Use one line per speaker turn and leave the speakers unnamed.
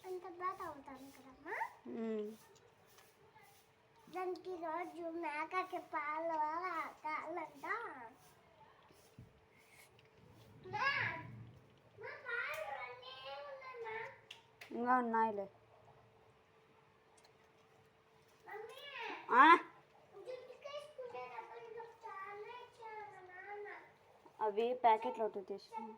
అంత బాగా అవుతాను కదమ్మా. దానికి రోజు మేకకి పాలు కావాలంట.
ఇంకా ఉన్నాయిలే. అవి ప్యాకెట్లో తీసుకున్నాం.